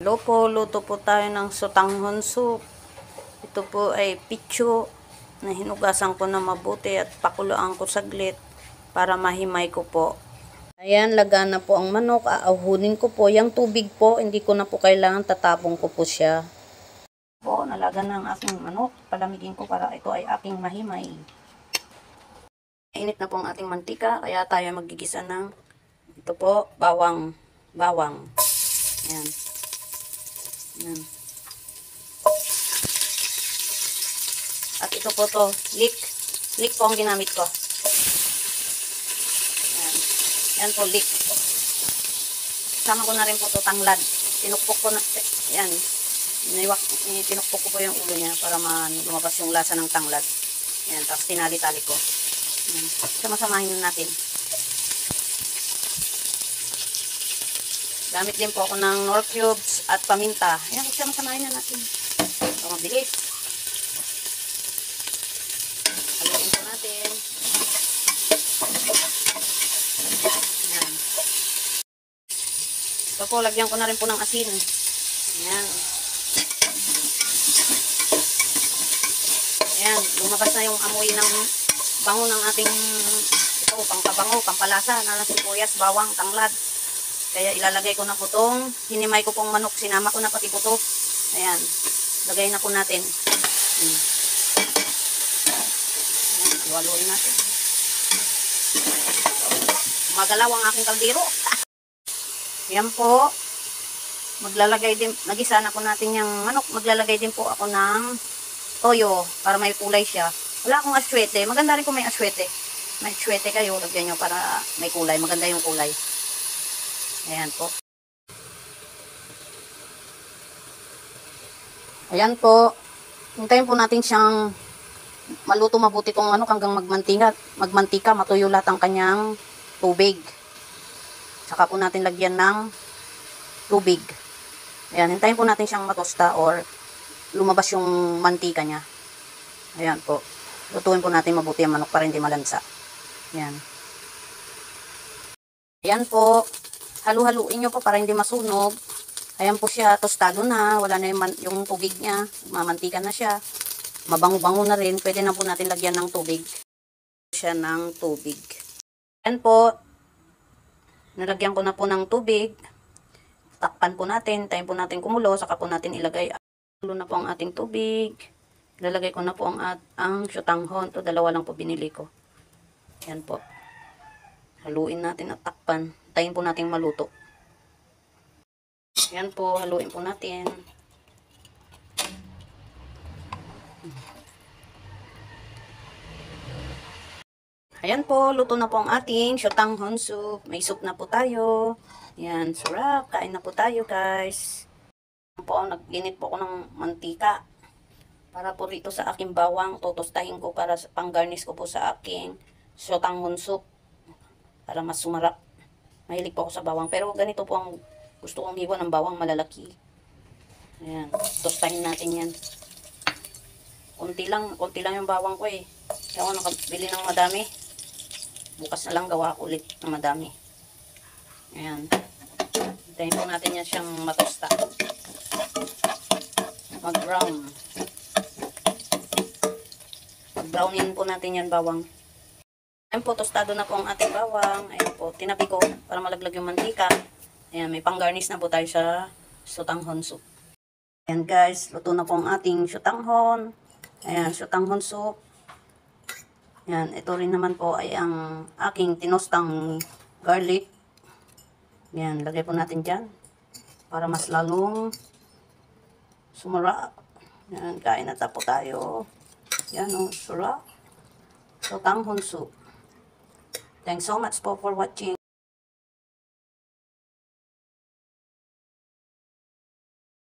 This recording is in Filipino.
Hello po, luto po tayo ng sotanghon soup. Ito po ay pitso na hinugasan ko na mabuti at pakuluan ko saglit para mahimay ko po. Ayan, laga na po ang manok. Aahunin ko po. Yung tubig po, hindi ko na po kailangan, tatapong ko po siya. Po, nalaga na ang aking manok. Palamigin ko para ito ay aking mahimay. Init na po ang ating mantika, kaya tayo magigisa ng ito po, bawang. Ayan. Ayan. At ito po to, leek po ang ginamit ko. Ayan. Yan po, leek. Sama ko na rin po to tanglad. Tinukpok ko na, yan. Tinukpok ko po yung ulo niya para lumabas yung lasa ng tanglad. Ayan, tapos tinali-tali ko. Ayan. Sama-samahin natin. Gamit din po ako ng nor cubes at paminta. Ayan, sama-samahin na natin. So, mabilis. Haluin po natin. Ayan. So po, lagyan ko na rin po ng asin. Ayan. Ayan, lumabas na yung amoy ng bango ng ating ito, pangkabango, pampalasa na sibuyas, bawang, tanglad. Kaya ilalagay ko na po itong hinimay ko pong manok. Sinama ko na pati po ito. Ayan. Lagay na po natin. Ayan. Haluin natin. Magalaw ang aking kaldero. Ayan po. Maglalagay din, nagisa na po natin yung manok. Maglalagay din po ako ng toyo para may kulay siya. Wala akong aswete. Maganda rin kung may aswete. May aswete kayo. Lagyan nyo para may kulay. Maganda yung kulay. Ayan po. Ayan po. Hintayin po natin siyang maluto mabuti tong manok hanggang magmantika, matuyo lahat ang kanyang tubig. Saka po natin lagyan ng tubig. Ayan, hintayin po natin siyang matosta or lumabas yung mantika niya. Ayan po. Lutuin po natin mabuti ang manok para hindi malansa. Ayan. Ayan po. Halu-haluin nyo po para hindi masunog. Ayan po siya, tostado na. Wala na yung tubig niya. Mamantika na siya. Mabango-bango na rin. Pwede na po natin lagyan ng tubig. Siya ng tubig. Ayan po. Nalagyan ko na po ng tubig. Takpan po natin. Tayo po natin kumulo. Saka po natin ilagay. Kumulo na po ang ating tubig. Ilalagay ko na po ang sotanghon. Ito, dalawa lang po binili ko. Ayan po. Haluin natin at takpan. Tayin po natin maluto. Ayan po, haluin po natin. Ayan po, luto na po ang ating sotanghon soup. May soup na po tayo. Ayan, sarap. Kain na po tayo, guys. Ayan po, nag-init po ako ng mantika. Para po rito sa aking bawang, tutustahin ko para pang-garnish ko po sa aking sotanghon soup. Para mas sumarap. Mahilig po ako sa bawang. Pero ganito po ang gusto kong hiwa ng bawang malalaki. Ayan. Tostahin natin yan. Kunti lang yung bawang ko eh. Kaya ako nakabili ng madami. Bukas na lang gawa ko ulit ng madami. Ayan. Hintayin po natin yan siyang matosta. Mag-brown. Mag-brownin po natin yan bawang. Ayan po, tostado na po ang ating bawang. Ayan po, tinabi ko para malaglag yung mantika. Ayan, may pang-garnish na po tayo sa sotanghon soup. Ayan guys, luto na po ang ating sotanghon. Ayan, sotanghon soup. Ayan, ito rin naman po ay ang aking tinostang garlic. Ayan, lagay po natin dyan. Para mas lalong sumarap. Ayan, kain na po tayo. Ayan o, sarap. Sotanghon soup. Thanks so much po for watching.